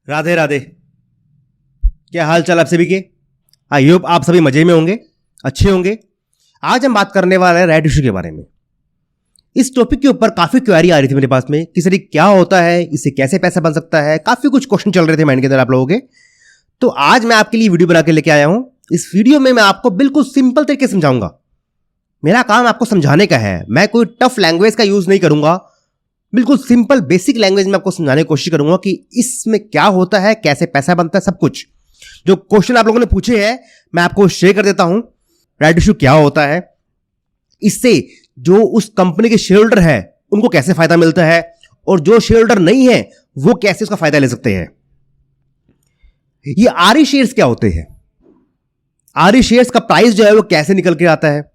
राधे राधे। क्या हाल चाल आप सभी के? आई होप आप सभी मजे में होंगे, अच्छे होंगे। आज हम बात करने वाले हैं राइट इशू के बारे में। इस टॉपिक के ऊपर काफी क्वेरी आ रही थी मेरे पास में कि सर क्या होता है, इससे कैसे पैसा बन सकता है, काफी कुछ क्वेश्चन चल रहे थे माइंड के अंदर आप लोगों के। तो आज मैं आपके लिए वीडियो बना के लेके आया हूं। इस वीडियो में मैं आपको बिल्कुल सिंपल तरीके से समझाऊंगा। मेरा काम आपको समझाने का है, मैं कोई टफ लैंग्वेज का यूज नहीं करूंगा। बिल्कुल सिंपल बेसिक लैंग्वेज में आपको समझाने की कोशिश करूंगा कि इसमें क्या होता है, कैसे पैसा बनता है, सब कुछ। जो क्वेश्चन आप लोगों ने पूछे हैं मैं आपको शेयर कर देता हूं। राइट इशू क्या होता है, इससे जो उस कंपनी के शेयर होल्डर है उनको कैसे फायदा मिलता है, और जो शेयर होल्डर नहीं है वो कैसे उसका फायदा ले सकते हैं। ये आरई शेयर्स क्या होते हैं, आरई शेयर्स का प्राइस जो है वो कैसे निकल के आता है,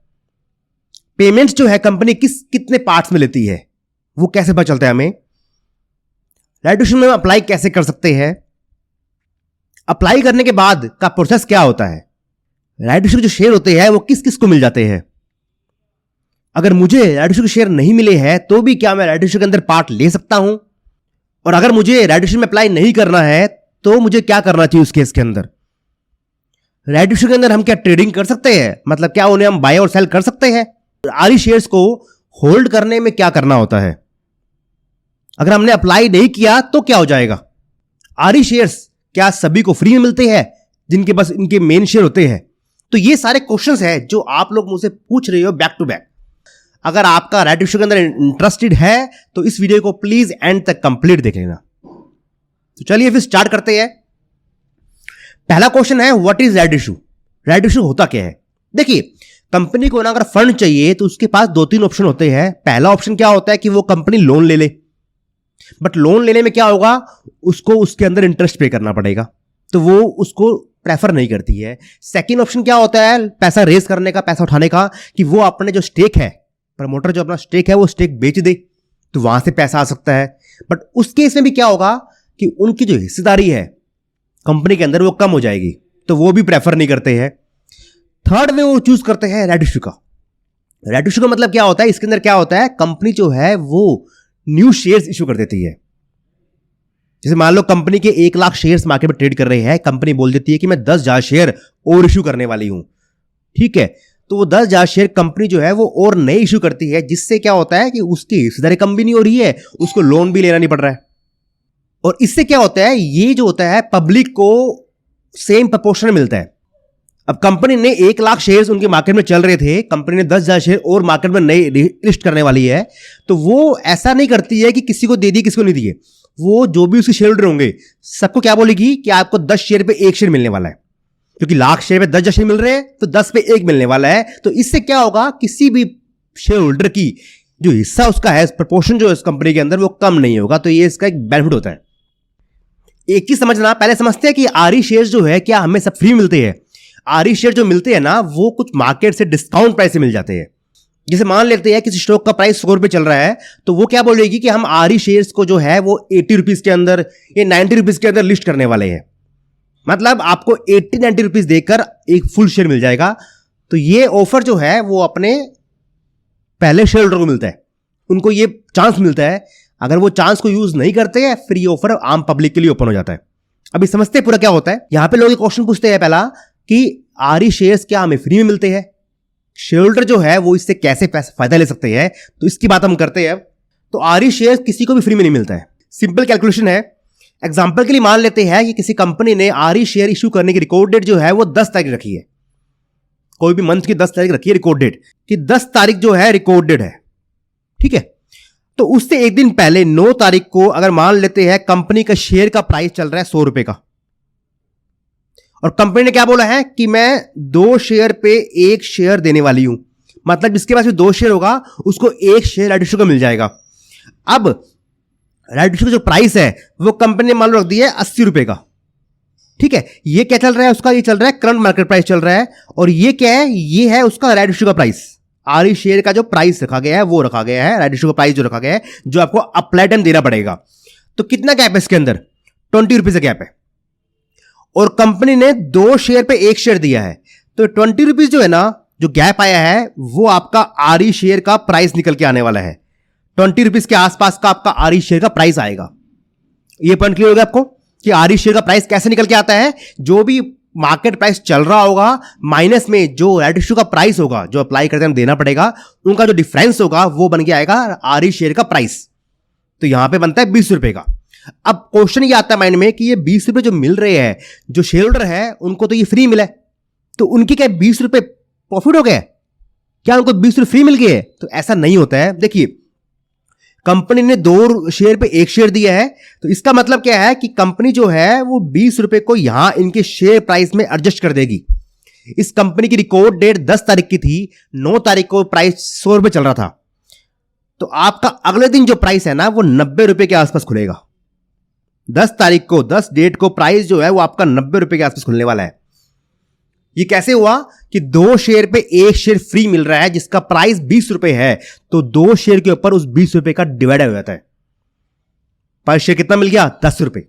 पेमेंट्स जो है कंपनी कितने पार्ट्स में लेती है वो कैसे पता चलता है हमें, राइट इशू में अप्लाई कैसे कर सकते हैं, अप्लाई करने के बाद का प्रोसेस क्या होता है, राइट इशू के जो शेयर होते हैं वो किस किस को मिल जाते हैं, अगर मुझे राइट इशू के शेयर नहीं मिले हैं तो भी क्या मैं राइट इशू के अंदर पार्ट ले सकता हूं, और अगर मुझे राइट इशू में अप्लाई नहीं करना है तो मुझे क्या करना चाहिए उस केस के अंदर। राइट इशू के अंदर हम क्या ट्रेडिंग कर सकते हैं, मतलब क्या उन्हें हम बाय और सेल कर सकते हैं। आरई शेयर्स को होल्ड करने में क्या करना होता है, अगर हमने अप्लाई नहीं किया तो क्या हो जाएगा। आरई शेयर्स क्या सभी को फ्री में मिलते हैं जिनके पास इनके मेन शेयर होते हैं। तो ये सारे क्वेश्चंस हैं जो आप लोग मुझसे पूछ रहे हो बैक टू बैक। अगर आपका राइट इशू के अंदर इंटरेस्टेड है तो इस वीडियो को प्लीज एंड तक कंप्लीट देख लेना। तो चलिए फिर स्टार्ट करते हैं। पहला क्वेश्चन है what is right issue. Right issue होता क्या है। देखिए, कंपनी को ना अगर फंड चाहिए तो उसके पास दो तीन ऑप्शन होते हैं। पहला ऑप्शन क्या होता है कि वो कंपनी लोन ले ले, बट लोन लेने में क्या होगा, उसको उसके अंदर इंटरेस्ट पे करना पड़ेगा, तो वो उसको प्रेफर नहीं करती है। सेकंड ऑप्शन क्या होता है, पैसा रेज करने का, पैसा उठाने का, कि वो अपने जो स्टेक है, प्रमोटर जो अपना स्टेक है वो स्टेक बेच दे तो वहां से पैसा आ सकता है। बट उस केस में भी क्या होगा कि उनकी जो हिस्सेदारी है कंपनी के अंदर वो कम हो जाएगी, तो वो भी प्रेफर नहीं करते हैं। थर्ड में वो चूज करते हैं राइट इशू का। राइट इशू का मतलब क्या होता है, इसके अंदर क्या होता है, कंपनी जो है वो न्यू शेयर्स इशू कर देती है। जैसे मान लो कंपनी के 1 लाख शेयर्स मार्केट में ट्रेड कर रहे हैं, कंपनी बोल देती है कि मैं 10,000 शेयर और इशू करने वाली हूं, ठीक है। तो वो 10,000 शेयर कंपनी जो है वो और नए इशू करती है, जिससे क्या होता है कि उसकी हिस्सेदारी कम भी नहीं हो रही है, उसको लोन भी लेना नहीं पड़ रहा है। और इससे क्या होता है, ये जो होता है पब्लिक को सेम प्रपोर्शन मिलता है। अब कंपनी ने 1 लाख शेयर्स उनके मार्केट में चल रहे थे, कंपनी ने 10,000 शेयर और मार्केट में नए लिस्ट करने वाली है, तो वो ऐसा नहीं करती है कि किसी को दे दिए किसी को नहीं दिए। वो जो भी उसके शेयर होल्डर होंगे सबको क्या बोलेगी कि आपको 10 शेयर पे 1 शेयर मिलने वाला है, क्योंकि लाख शेयर पे 10 शेयर मिल रहे हैं तो 10 पे 1 मिलने वाला है। तो इससे क्या होगा, किसी भी शेयर होल्डर की जो हिस्सा उसका है, प्रपोर्शन जो है इस कंपनी के अंदर, वो कम नहीं होगा। तो ये इसका एक बेनिफिट होता है। एक चीज समझना, पहले समझते हैं कि आरई शेयर जो है क्या हमें सब फ्री मिलते हैं। आरई शेयर जो मिलते हैं ना वो कुछ मार्केट से डिस्काउंट प्राइस से मिल जाते हैं। जैसे मान लेते हैं किसी स्टॉक का प्राइस 100 रुपए चल रहा है, तो वो क्या बोलेगी कि हम आरई शेयर्स को जो है वो 80 रुपीज के अंदर या 90 रुपीज के अंदर लिस्ट करने वाले हैं। मतलब आपको 80-90 रुपीज देकर एक फुल शेयर मिल जाएगा। तो ये ऑफर जो है वो अपने पहले शेयर होल्डर को मिलता है, उनको ये चांस मिलता है। अगर वो चांस को यूज नहीं करते हैं फिर ये ऑफर आम पब्लिक के लिए ओपन हो जाता है। अभी समझते हैं पूरा क्या होता है। यहां पे लोग एक क्वेश्चन पूछते हैं पहला कि आरई शेयर्स क्या हमें फ्री में मिलते हैं, शेयर होल्डर जो है वो इससे कैसे फायदा ले सकते हैं, तो इसकी बात हम करते हैं। तो आरई शेयर्स किसी को भी फ्री में नहीं मिलता है। सिंपल कैलकुलेशन है। एग्जांपल के लिए मान लेते हैं कि किसी कंपनी ने आरई शेयर इशू करने की रिकॉर्ड डेट जो है वो 10 तारीख रखी है, कोई भी मंथ की 10 तारीख रखी है रिकॉर्ड डेट, कि 10 तारीख जो है रिकॉर्ड डेट है, ठीक है। तो उससे एक दिन पहले 9 तारीख को अगर मान लेते हैं कंपनी का शेयर का प्राइस चल रहा है 100 रुपए का, और कंपनी ने क्या बोला है कि मैं 2 शेयर पे 1 शेयर देने वाली हूं, मतलब जिसके पास भी 2 शेयर होगा उसको 1 शेयर राइट इशू का मिल जाएगा। अब राइट इशू का जो प्राइस है वो कंपनी ने मान लो रख दिया है 80 रुपए का, ठीक है। ये क्या चल रहा है उसका, ये चल रहा है करंट मार्केट प्राइस चल रहा है, और ये क्या है, ये है उसका राइट इशू का प्राइस। आरई शेयर का जो प्राइस रखा गया है वो रखा गया है, राइट इशू का प्राइस जो रखा गया है, जो आपको अप्लाई टाइम देना पड़ेगा। तो कितना गैप है इसके अंदर, 20 रुपीज का गैप है, और कंपनी ने 2 शेयर पे 1 शेयर दिया है। तो 20 रुपीज जो है ना, जो गैप आया है वो आपका आरई शेयर का प्राइस निकल के आने वाला है। 20 रुपीज के आसपास का आपका आरई शेयर का प्राइस आएगा। ये पॉइंट क्लियर हो गया आपको। कि आरई शेयर का प्राइस कैसे निकल के आता है, जो भी मार्केट प्राइस चल रहा होगा माइनस में जो राइट इश्यू का प्राइस होगा, जो अप्लाई करते हम देना पड़ेगा, उनका जो डिफरेंस होगा वो बन के आएगा आरई शेयर का प्राइस। तो यहां पे बनता है 20 रुपए का। अब क्वेश्चन ये आता है माइंड में कि ये 20 रुपए जो मिल रहे हैं, जो शेयर होल्डर है उनको तो ये फ्री मिला है, तो उनके क्या 20 रुपए प्रॉफिट हो गए, क्या उनको 20 रुपए फ्री मिल गए? तो ऐसा नहीं होता है। देखिए, कंपनी ने 2 शेयर पे 1 शेयर दिया है, तो इसका मतलब क्या है कि कंपनी जो है वो 20 रुपए को यहां इनके शेयर प्राइस में एडजस्ट कर देगी। इस कंपनी की रिकॉर्ड डेट 10 तारीख की थी, 9 तारीख को प्राइस 100 रुपए चल रहा था, तो आपका अगले दिन जो प्राइस है ना वो 90 रुपए के आसपास खुलेगा। 10 तारीख को, 10 डेट को प्राइस जो है वो आपका 90 रुपए के आसपास खुलने वाला है। ये कैसे हुआ कि 2 शेयर पे 1 शेयर फ्री मिल रहा है, जिसका प्राइस 20 रुपए है, तो 2 शेयर के ऊपर उस 20 रुपए का डिवाइड हो जाता है। पर शेयर कितना मिल गया? 10 रुपए।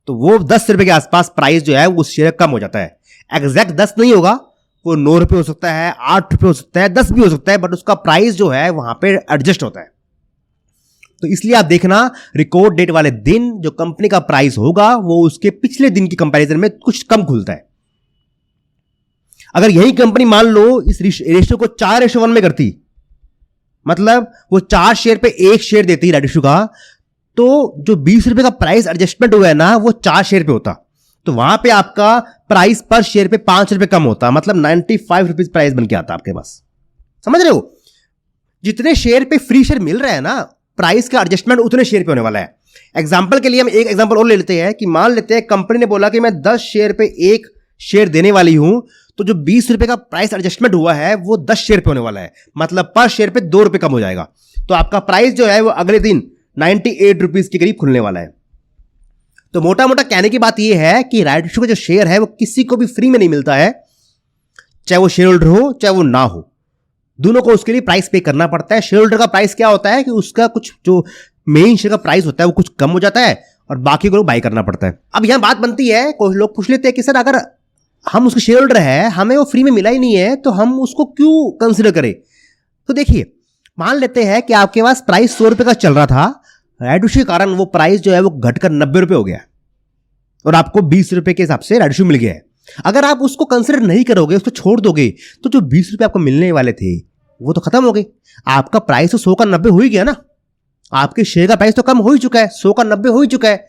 तो वो 10 रुपए के आसपास प्राइस जो है उस शेयर कम हो जाता है। एग्जैक्ट 10 नहीं होगा, वो 9 रुपए हो सकता है, 8 रुपए हो सकता है, 10 भी हो सकता है, बट उसका प्राइस जो है वहां पे एडजस्ट होता है। तो इसलिए आप देखना, रिकॉर्ड डेट वाले दिन जो कंपनी का प्राइस होगा वो उसके पिछले दिन की कंपैरिजन में कुछ कम खुलता है। अगर यही कंपनी मान लो इस रेशियो को 4:1 में करती, मतलब वो 4 शेयर पे 1 शेयर देती राइट इश्यू का, तो जो 20 रुपए का प्राइस एडजस्टमेंट हुआ है ना वो 4 शेयर पे होता, तो वहां पे आपका प्राइस पर शेयर पे 5 रुपए कम होता, मतलब 95 रुपीज प्राइस बन के आता आपके पास। समझ रहे हो? जितने शेयर पे फ्री शेयर मिल रहा है ना, प्राइस का एडजस्टमेंट उतने शेयर पे होने वाला है। एग्जांपल के लिए हम एक एग्जांपल और ले लेते हैं कि मान लेते हैं कंपनी ने बोला कि मैं 10 शेयर पे 1 शेयर देने वाली हूं, तो जो 20 रुपए का प्राइस एडजस्टमेंट हुआ है वो 10 शेयर पे होने वाला है, मतलब पर शेयर पे 2 रुपए कम हो जाएगा। तो आपका प्राइस जो है वो अगले दिन 98 रुपीज के करीब खुलने वाला है। तो मोटा मोटा कहने की बात यह है कि राइट इश्यू का जो शेयर है वो किसी को भी फ्री में नहीं मिलता है, चाहे वो शेयर होल्डर हो चाहे वो ना हो, दोनों को उसके लिए प्राइस पे करना पड़ता है। शेयर होल्डर का प्राइस क्या होता है कि उसका कुछ जो मेन शेयर का प्राइस होता है वो कुछ कम हो जाता है और बाकी को बाय करना पड़ता है। अब यहां बात बनती है, कुछ लोग पूछ लेते हैं कि सर अगर हम उसके शेयर होल्डर है, हमें वो फ्री में मिला ही नहीं है, तो हम उसको क्यों कंसिडर करें? तो देखिए, मान लेते हैं कि आपके पास प्राइस 100 रुपए का चल रहा था, राइट इश्यू के कारण वो प्राइस जो है वो घटकर 90 रुपए हो गया और आपको 20 रुपए के हिसाब से राइट इश्यू मिल गया है। अगर आप उसको कंसिडर नहीं करोगे, उसको छोड़ दोगे, तो जो 20 रुपए आपको मिलने वाले थे वो तो खत्म हो गए। आपका प्राइस तो 100 का 90 हो ही गया ना, आपके शेयर का प्राइस तो कम हो ही चुका है, 100 का 90 हो ही चुका है।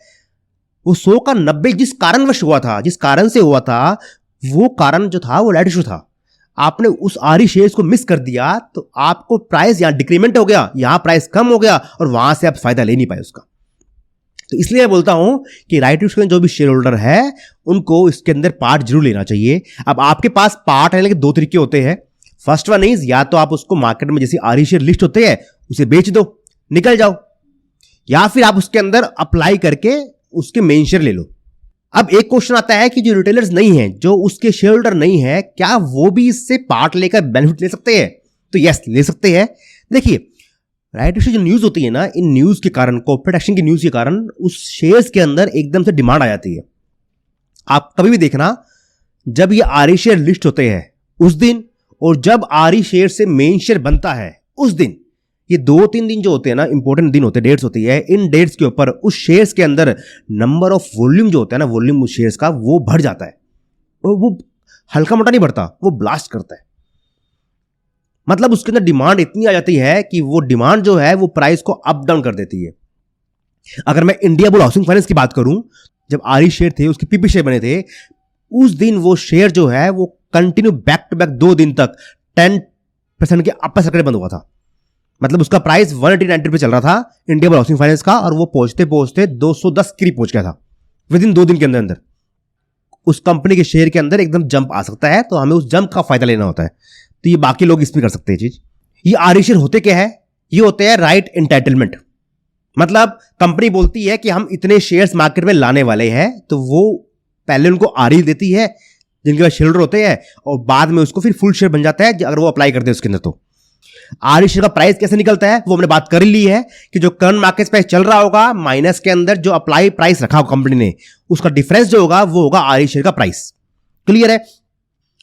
वो 100 का 90 जिस कारणवश हुआ था, जिस कारण से हुआ था, वो कारण जो था वो राइट इश्यू था। आपने उस आरई शेयर्स को मिस कर दिया, तो आपको प्राइस यहां डिक्रीमेंट हो गया, यहां प्राइस कम हो गया और वहां से आप फायदा ले नहीं पाए उसका। तो इसलिए मैं बोलता हूं कि राइट इश्यू के जो भी शेयर होल्डर है उनको इसके अंदर पार्ट जरूर लेना चाहिए। अब आपके पास पार्ट है, लेकिन 2 तरीके होते हैं। फर्स्ट वन इज, या तो आप उसको मार्केट में जैसे आरई शेयर लिस्ट होते हैं उसे बेच दो, निकल जाओ, या फिर आप उसके अंदर अप्लाई करके उसके मेन शेयर ले लो। अब एक क्वेश्चन आता है कि जो रिटेलर्स नहीं है, जो उसके शेयर होल्डर नहीं है, क्या वो भी इससे पार्ट लेकर बेनिफिट ले सकते हैं? तो यस, ले सकते हैं। देखिए, राइट इश्यू जो न्यूज होती है ना, इन न्यूज के कारण, कॉर्पोरेट एक्शन की न्यूज के कारण उस शेयर्स के अंदर एकदम से डिमांड आ जाती है। आप कभी भी देखना, जब ये आरई शेयर लिस्ट होते हैं उस दिन, और जब आरई शेयर से मेन शेयर बनता है उस दिन, ये 2-3 दिन जो होते हैं ना, इंपॉर्टेंट दिन होते हैं, डेट्स होती है, इन डेट्स के ऊपर उस शेयर्स के अंदर नंबर ऑफ वॉल्यूम जो होता है ना, वॉल्यूम उस शेयर्स का वो बढ़ जाता है, और वो हल्का मोटा नहीं बढ़ता, वो ब्लास्ट करता है। मतलब उसके अंदर डिमांड इतनी आ जाती है कि वो डिमांड जो है वो प्राइस को अप डाउन कर देती है। अगर मैं इंडिया बुल हाउसिंग फाइनेंस की बात करूं, जब आरई शेयर थे, उसके पीपी शेयर बने थे, उस दिन वो शेयर जो है वो कंटिन्यू बैक टू बैक 2 दिन तक 10% के अपर सर्किट बंद हुआ था। मतलब उसका प्राइस 189 रुपए चल रहा था इंडिया बुल हाउसिंग फाइनेंस का, और वो पहुंचते पहुंचते 210 करीब पहुंच गया था विद इन 2 दिन के अंदर अंदर। उस कंपनी के शेयर के अंदर एकदम जंप आ सकता है, तो हमें उस जंप का फायदा लेना होता है। तो ये बाकी लोग इसमें कर सकते हैं चीज। ये आरई शेयर होते क्या है? ये होते हैं राइट एंटाइटलमेंट। मतलब कंपनी बोलती है कि हम इतने शेयर्स मार्केट में लाने वाले हैं, तो वो पहले उनको आरई देती है जिनके पास शेयर होल्डर होते हैं, और बाद में उसको फिर फुल शेयर बन जाता है अगर वो अप्लाई करते हैं उसके अंदर। तो आरई शेयर का प्राइस कैसे निकलता है वो हमने बात कर ली है कि जो करंट मार्केट प्राइस चल रहा होगा माइनस के अंदर जो अप्लाई प्राइस रखा होगा कंपनी ने, उसका डिफरेंस जो होगा वो होगा आरई शेयर का प्राइस। क्लियर है?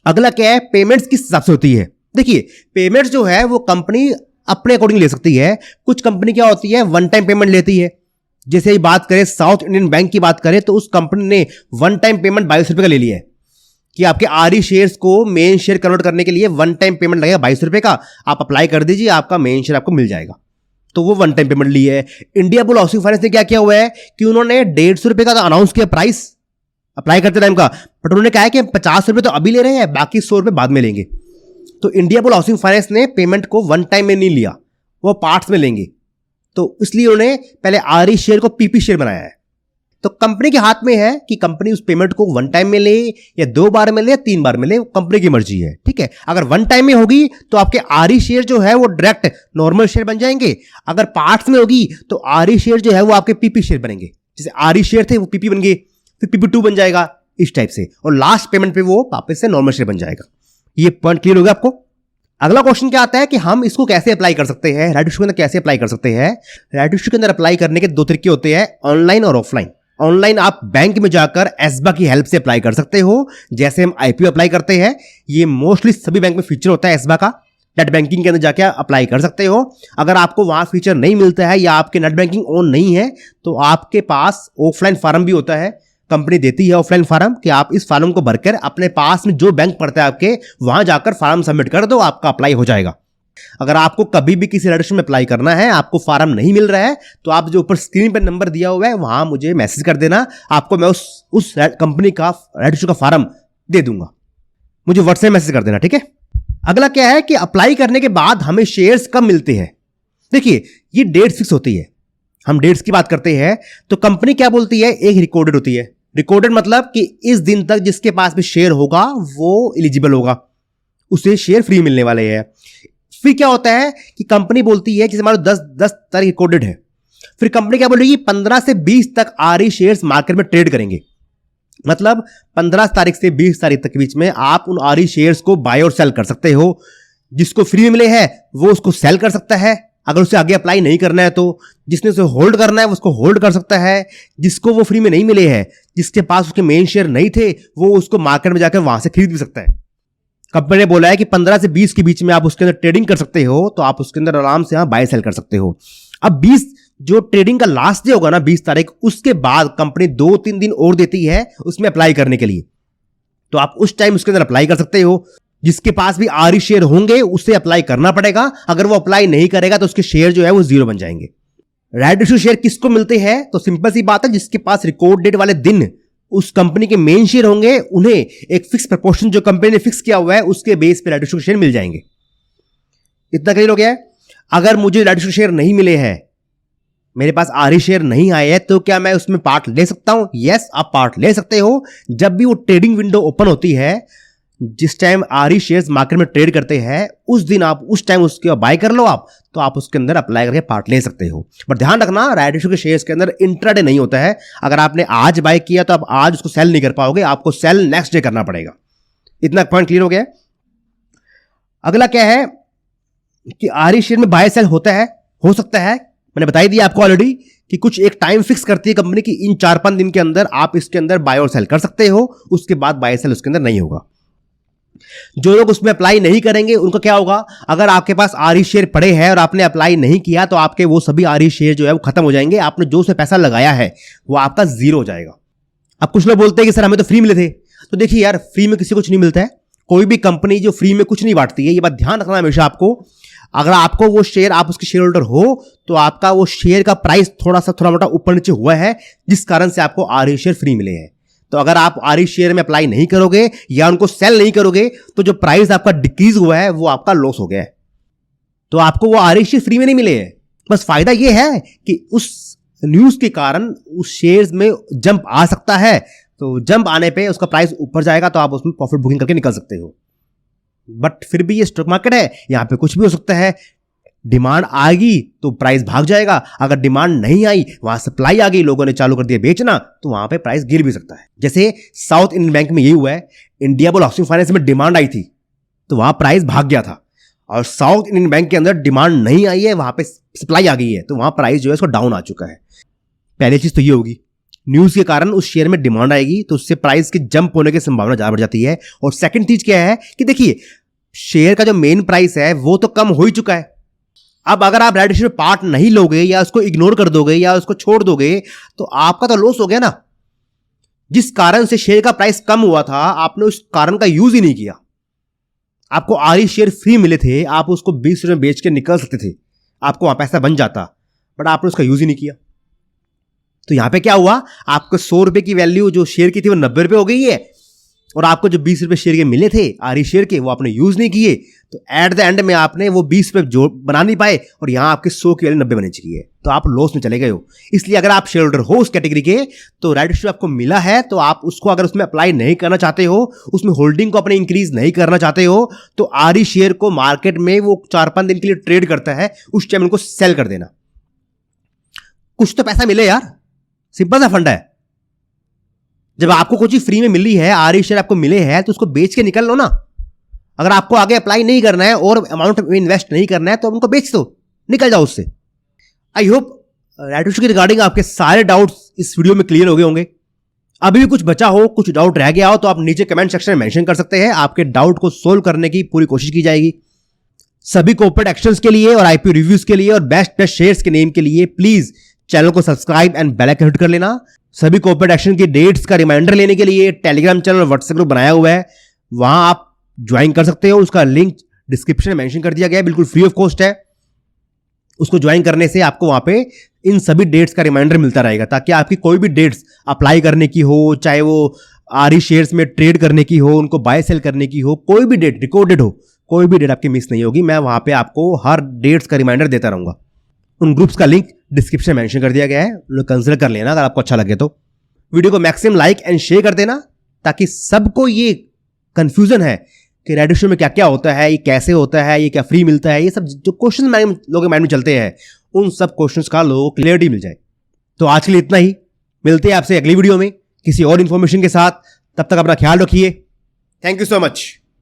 अगला क्या है? पेमेंट्स किस हिसाब से होती है। देखिए, पेमेंट्स जो है वो कंपनी अपने अकॉर्डिंग ले सकती है। कुछ कंपनी क्या होती है, वन टाइम पेमेंट लेती है, जैसे ही बात करें साउथ इंडियन बैंक की बात करें तो उस कंपनी ने वन टाइम पेमेंट 22 रुपये का ले लिया है कि आपके आरई शेयर्स को मेन शेयर कन्वर्ट करने के लिए वन टाइम पेमेंट लगेगा 22 रुपये का, आप अप्लाई कर दीजिए, आपका मेन शेयर आपको मिल जाएगा। तो वो वन टाइम पेमेंट ली है। इंडिया बुल हाउसिंग फाइनेंस ने क्या किया हुआ है कि उन्होंने 150 रुपये का अनाउंस किया प्राइस अप्लाई करते टाइम का, बट उन्होंने कहा है कि 50 रुपये तो अभी ले रहे हैं, बाकी 100 रुपये बाद में लेंगे। तो इंडिया बुल हाउसिंग फाइनेंस ने पेमेंट को वन टाइम में नहीं लिया, वो पार्ट्स में लेंगे, तो इसलिए उन्होंने पहले आरई शेयर को पीपी शेयर बनाया है। तो कंपनी के हाथ में है कि कंपनी उस पेमेंट को वन टाइम में ले या 2 बार में ले या 3 बार में ले, कंपनी की मर्जी है, ठीक है। अगर वन टाइम में होगी तो आपके आरई शेयर जो है वो डायरेक्ट नॉर्मल शेयर बन जाएंगे, अगर पार्ट्स में होगी तो आरई शेयर जो है वो आपके पीपी शेयर बनेंगे। जैसे आरई शेयर थे वो पीपी बन गए, फिर पीपी2 बन जाएगा, इस टाइप से, और लास्ट पेमेंट पे वो वापस से नॉर्मल शेयर बन जाएगा। ये पॉइंट क्लियर हो गया आपको। अगला क्वेश्चन क्या आता है कि हम इसको कैसे अप्लाई कर सकते हैं, राइट इशू के अंदर कैसे अप्लाई कर सकते हैं। राइट इशू के अंदर अप्लाई करने के 2 तरीके होते हैं, ऑनलाइन और ऑफलाइन। ऑनलाइन आप बैंक में जाकर एसबा की हेल्प से अप्लाई कर सकते हो, जैसे हम आईपीओ अप्लाई करते हैं। ये मोस्टली सभी बैंक में फीचर होता है एसबा का, नेट बैंकिंग के अंदर जाके अप्लाई कर सकते हो। अगर आपको वहां फीचर नहीं मिलता है या आपके नेट बैंकिंग ऑन नहीं है तो आपके पास ऑफलाइन फॉर्म भी होता है, कंपनी देती है ऑफलाइन फॉर्म कि आप इस फॉर्म को भरकर अपने पास में जो बैंक पड़ता है आपके वहां जाकर फॉर्म सबमिट कर दो, आपका अप्लाई हो जाएगा। अगर आपको कभी भी किसी रजिस्ट्रेशन में अप्लाई करना है, आपको फॉर्म नहीं मिल रहा है, तो आप जो ऊपर स्क्रीन पर नंबर दिया हुआ है वहां मुझे मैसेज कर देना, आपको मैं उस कंपनी का रजिस्ट्रेशन का फॉर्म दे दूंगा, मुझे व्हाट्सएप मैसेज कर देना, ठीक है। अगला क्या है कि अप्लाई करने के बाद हमें शेयर्स कब मिलते हैं। देखिए ये डेट फिक्स होती है, हम डेट्स की बात करते हैं तो कंपनी क्या बोलती है, एक रिकॉर्डेड होती है। रिकॉर्डेड मतलब कि इस दिन तक जिसके पास भी शेयर होगा वो एलिजिबल होगा, उसे शेयर फ्री मिलने वाले हैं। फिर क्या होता है कि कंपनी बोलती है कि हमारा 10 तारीख रिकॉर्डेड है, फिर कंपनी क्या बोलेगी 15 से 20 तक आरई शेयर्स मार्केट में ट्रेड करेंगे। मतलब 15 तारीख से 20 तारीख तक के बीच में आप उन आरई शेयर्स को बाय और सेल कर सकते हो। जिसको फ्री में मिले हैं वो उसको सेल कर सकता है, अगर उसे आगे अप्लाई नहीं करना है तो। जिसने उसे होल्ड करना है वो उसको होल्ड कर सकता है। जिसको वो फ्री में नहीं मिले हैं, जिसके पास उसके मेन शेयर नहीं थे, वो उसको मार्केट में जाकर वहां से खरीद भी सकता है। कंपनी ने बोला है कि 15 से 20 के बीच में आप उसके अंदर ट्रेडिंग कर सकते हो, तो आप उसके अंदर आराम से बाय सेल कर सकते हो। अब 20 जो ट्रेडिंग का लास्ट डे होगा ना 20 तारीख, उसके बाद कंपनी 2-3 दिन और देती है उसमें अप्लाई करने के लिए, तो आप उस टाइम उसके अंदर अप्लाई कर सकते हो। जिसके पास भी आरई शेयर होंगे उसे अप्लाई करना पड़ेगा, अगर वो अप्लाई नहीं करेगा तो उसके शेयर जो है वो 0 बन जाएंगे। राइट इशू शेयर किसको मिलते हैं, तो सिंपल सी बात है, जिसके पास रिकॉर्ड डेट वाले दिन उस कंपनी के मेन शेयर होंगे उन्हें एक फिक्स प्रपोर्शन जो कंपनी ने फिक्स किया हुआ है उसके बेस पे राइट इशू शेयर मिल जाएंगे। इतना क्लियर हो गया है। अगर मुझे राइट इशू शेयर नहीं मिले हैं, मेरे पास आरई शेयर नहीं आए हैं, तो क्या मैं उसमें पार्ट ले सकता हूं? यस, आप पार्ट ले सकते हो। जब भी वो ट्रेडिंग विंडो ओपन होती है, जिस टाइम आरई शेयर्स मार्केट में ट्रेड करते हैं, उस दिन आप उस टाइम उसके बाय कर लो आप, तो आप उसके अंदर अप्लाई करके पार्ट ले सकते हो। बट ध्यान रखना, राइट इशू के शेयर्स के अंदर इंट्राडे नहीं होता है। अगर आपने आज बाय किया तो आप आज उसको सेल नहीं कर पाओगे, आपको सेल नेक्स्ट डे करना पड़ेगा। इतना पॉइंट क्लियर हो गया। अगला क्या है कि आरई शेयर में बाय सेल होता है, हो सकता है, मैंने बताई दिया आपको ऑलरेडी कि कुछ एक टाइम फिक्स करती है कंपनी की, इन 4-5 दिन के अंदर आप इसके अंदर बाय और सेल कर सकते हो, उसके बाद बाय सेल उसके अंदर नहीं होगा। जो लोग उसमें अप्लाई नहीं करेंगे उनका क्या होगा, अगर आपके पास आरई शेयर पड़े हैं और आपने अप्लाई नहीं किया तो आपके वो सभी आरई शेयर जो है वो खत्म हो जाएंगे, आपने जो से पैसा लगाया है वो आपका 0 हो जाएगा। अब कुछ लोग बोलते हैं कि सर हमें तो फ्री मिले थे, तो देखिए यार, फ्री में किसी कुछ नहीं मिलता है, कोई भी कंपनी जो फ्री में कुछ नहीं बांटती है, ये बात ध्यान रखना हमेशा आपको। अगर आपको वो शेयर, आप उसके शेयर होल्डर हो, तो आपका वो शेयर का प्राइस थोड़ा मोटा ऊपर नीचे हुआ है, जिस कारण से आपको आरई शेयर फ्री मिले हैं। तो अगर आप आरई शेयर में अप्लाई नहीं करोगे या उनको सेल नहीं करोगे, तो जो प्राइस आपका डिक्रीज हुआ है वो आपका लॉस हो गया है। तो आपको वो आरई शेयर फ्री में नहीं मिले हैं। बस फायदा ये है कि उस न्यूज के कारण उस शेयर्स में जंप आ सकता है, तो जंप आने पे उसका प्राइस ऊपर जाएगा, तो आप उसमें प्रॉफिट बुकिंग करके निकल सकते हो। बट फिर भी ये स्टॉक मार्केट है, यहां पे कुछ भी हो सकता है। डिमांड आएगी तो प्राइस भाग जाएगा, अगर डिमांड नहीं आई, वहां सप्लाई आ गई, लोगों ने चालू कर दिया बेचना, तो वहां पे प्राइस गिर भी सकता है। जैसे साउथ इंडियन बैंक में यही हुआ है, इंडिया बुल हाउसिंग फाइनेंस में डिमांड आई थी तो वहां प्राइस भाग गया था, और साउथ इंडियन बैंक के अंदर डिमांड नहीं आई है, वहां पे सप्लाई आ गई है, तो वहां प्राइस जो है उसको डाउन आ चुका है। पहली चीज तो ये होगी, न्यूज के कारण उस शेयर में डिमांड आएगी तो उससे प्राइस की जंप होने की संभावना ज्यादा बढ़ जाती है। और सेकंड चीज क्या है कि देखिए, शेयर का जो मेन प्राइस है वो तो कम हो ही चुका है, अब अगर आप राइट इश्यू में पार्ट नहीं लोगे या उसको इग्नोर कर दोगे या उसको छोड़ दोगे तो आपका तो लॉस हो गया ना। जिस कारण से शेयर का प्राइस कम हुआ था आपने उस कारण का यूज ही नहीं किया। आपको आरी शेयर फ्री मिले थे, आप उसको 20 रुपए में बेच के निकल सकते थे, आपको वहां पैसा बन जाता, बट आपने उसका यूज ही नहीं किया। तो यहां पे क्या हुआ, आपको 100 रुपए की वैल्यू जो शेयर की थी वो 90 रुपए हो गई है, और आपको जो 20 रुपए शेयर के मिले थे आरी शेयर के वो आपने यूज नहीं किए। तो एट द एंड में आपने वो 20 रुपए जो बना नहीं पाए और यहां आपके 100 की वैल्यू 90 बननी चाहिए, तो आप लॉस में चले गए हो। इसलिए अगर आप शेयर होल्डर हो उस कैटेगरी के तो राइट इश्यू आपको मिला है, तो आप उसको अगर उसमें अप्लाई नहीं करना चाहते हो, उसमें होल्डिंग को अपने इंक्रीज नहीं करना चाहते हो, तो आरी शेयर को मार्केट में वो 4-5 दिन के लिए ट्रेड करता है, उस टाइम उनको सेल कर देना। कुछ तो पैसा मिले यार, सिंपल सा फंडा है। जब आपको कोई चीज फ्री में मिली है, आरी शेयर आपको मिले हैं, तो उसको बेच के निकल लो ना। अगर आपको आगे अप्लाई नहीं करना है और अमाउंट में इन्वेस्ट नहीं करना है तो उनको बेच दो, निकल जाओ उससे। आई होप राइट इश्यू के रिगार्डिंग आपके सारे डाउट्स इस वीडियो में क्लियर हो गए होंगे। अभी भी कुछ बचा हो, कुछ डाउट रह गया हो तो आप नीचे कमेंट सेक्शन में मेंशन कर सकते हैं, आपके डाउट को सोल्व करने की पूरी कोशिश की जाएगी। सभी कॉर्पोरेट एक्शंस के लिए और आईपीओ रिव्यूज के लिए और बेस्ट शेयर्स के नेम के लिए प्लीज चैनल को subscribe and bell icon hit कर लेना। सभी कॉर्पोरेट एक्शन की डेट्स का रिमाइंडर लेने के लिए टेलीग्राम चैनल और व्हाट्सएप ग्रुप बनाया हुआ है, वहां आप ज्वाइन कर सकते हो। उसका लिंक डिस्क्रिप्शन में मेंशन कर दिया गया है, बिल्कुल फ्री ऑफ कॉस्ट है। उसको ज्वाइन करने से आपको वहां पे इन सभी डेट्स का रिमाइंडर मिलता रहेगा, ताकि आपकी कोई भी डेट्स अप्लाई करने की हो, चाहे वो आरी शेयर्स में ट्रेड करने की हो, उनको बाय सेल करने की हो, कोई भी डेट रिकॉर्डेड हो, कोई भी डेट आपकी मिस नहीं होगी। मैं वहां पे आपको हर डेट्स का रिमाइंडर देता रहूंगा। उन ग्रुप्स का लिंक डिस्क्रिप्शन में मेंशन कर दिया गया है, लोग कंसिडर कर लेना अगर आपको अच्छा लगे तो। वीडियो को मैक्सिमम लाइक एंड शेयर कर देना, ताकि सबको ये कंफ्यूजन है कि राइट इश्यू में क्या क्या होता है, ये कैसे होता है, ये क्या फ्री मिलता है, ये सब जो क्वेश्चन लोगों के माइंड में चलते हैं, उन सब क्वेश्चंस का लोगों को क्लियरिटी मिल जाए। तो आज के लिए इतना ही, मिलते हैं आपसे अगली वीडियो में किसी और इन्फॉर्मेशन के साथ। तब तक अपना ख्याल रखिए। Thank you so much.